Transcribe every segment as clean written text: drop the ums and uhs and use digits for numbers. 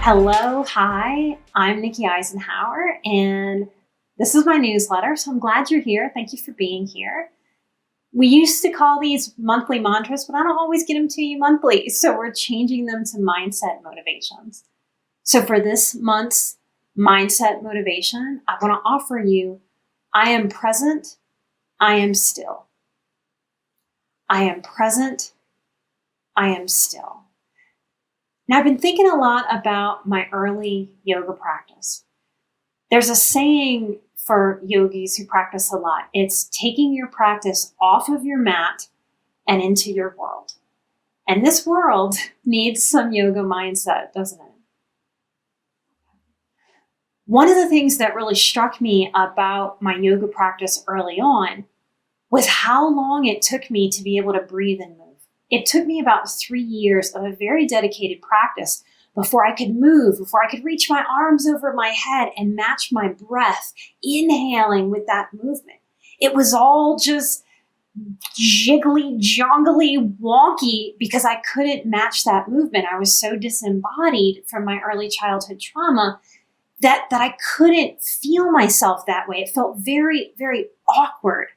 Hello, hi, I'm Nikki Eisenhower, and this is my newsletter, so I'm glad you're here. Thank you for being here. We used to call these monthly mantras, but I don't always get them to you monthly, so we're changing them to mindset motivations. So for this month's mindset motivation, I want to offer you, I am present, I am still. I am present, I am still. Now, I've been thinking a lot about my early yoga practice. There's a saying for yogis who practice a lot. It's taking your practice off of your mat and into your world. And this world needs some yoga mindset, doesn't it? One of the things that really struck me about my yoga practice early on was how long it took me to be able to breathe and move. It took me about 3 years of a very dedicated practice before I could move, before I could reach my arms over my head and match my breath, inhaling with that movement. It was all just jiggly, jongly, wonky because I couldn't match that movement. I was so disembodied from my early childhood trauma that I couldn't feel myself that way. It felt very, very awkward.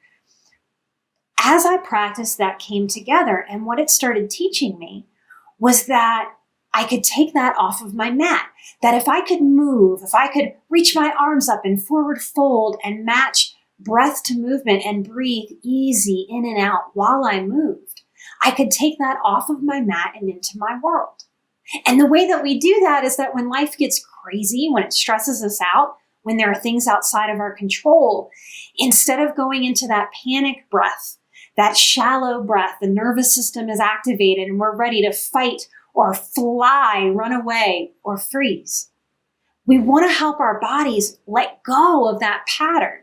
As I practiced, that came together. And what it started teaching me was that I could take that off of my mat. That if I could move, if I could reach my arms up and forward fold and match breath to movement and breathe easy in and out while I moved, I could take that off of my mat and into my world. And the way that we do that is that when life gets crazy, when it stresses us out, when there are things outside of our control, instead of going into that panic breath, that shallow breath, the nervous system is activated and we're ready to fight or fly, run away, or freeze. We want to help our bodies let go of that pattern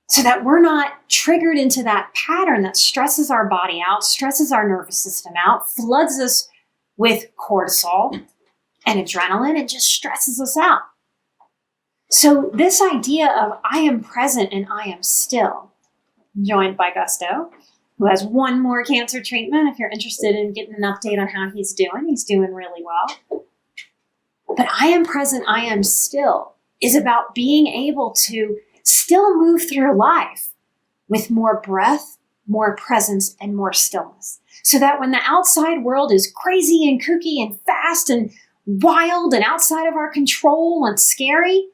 so that we're not triggered into that pattern that stresses our body out, stresses our nervous system out, floods us with cortisol and adrenaline, and just stresses us out. So this idea of I am present and I am still, joined by Gusto, who has one more cancer treatment. If you're interested in getting an update on how he's doing really well. But I am present, I am still is about being able to still move through life with more breath, more presence, and more stillness. So that when the outside world is crazy and kooky and fast and wild and outside of our control and scary,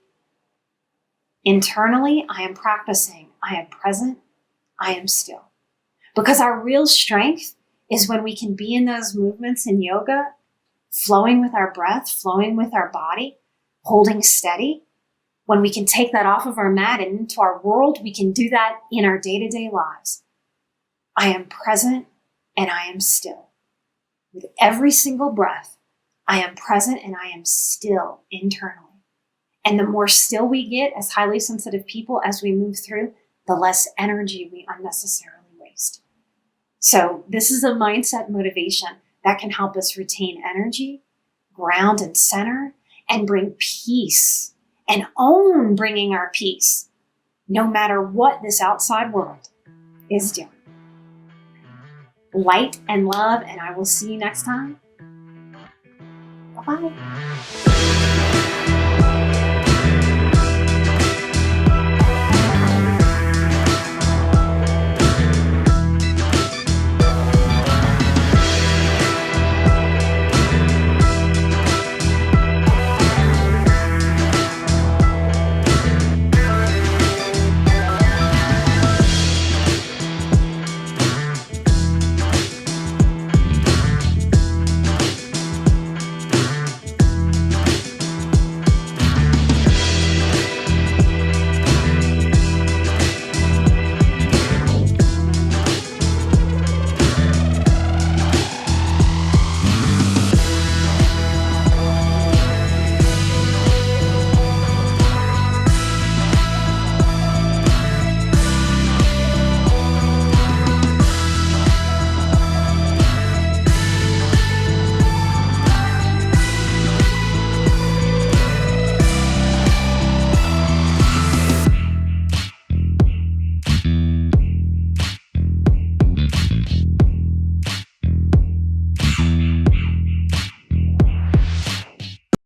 internally, I am practicing, I am present, I am still. Because our real strength is when we can be in those movements in yoga, flowing with our breath, flowing with our body, holding steady. When we can take that off of our mat and into our world, we can do that in our day-to-day lives. I am present and I am still. With every single breath, I am present and I am still internally. And the more still we get as highly sensitive people as we move through, the less energy we unnecessarily waste. So this is a mindset motivation that can help us retain energy, ground and center, and bring peace and own bringing our peace, no matter what this outside world is doing. Light and love, and I will see you next time. Bye-bye.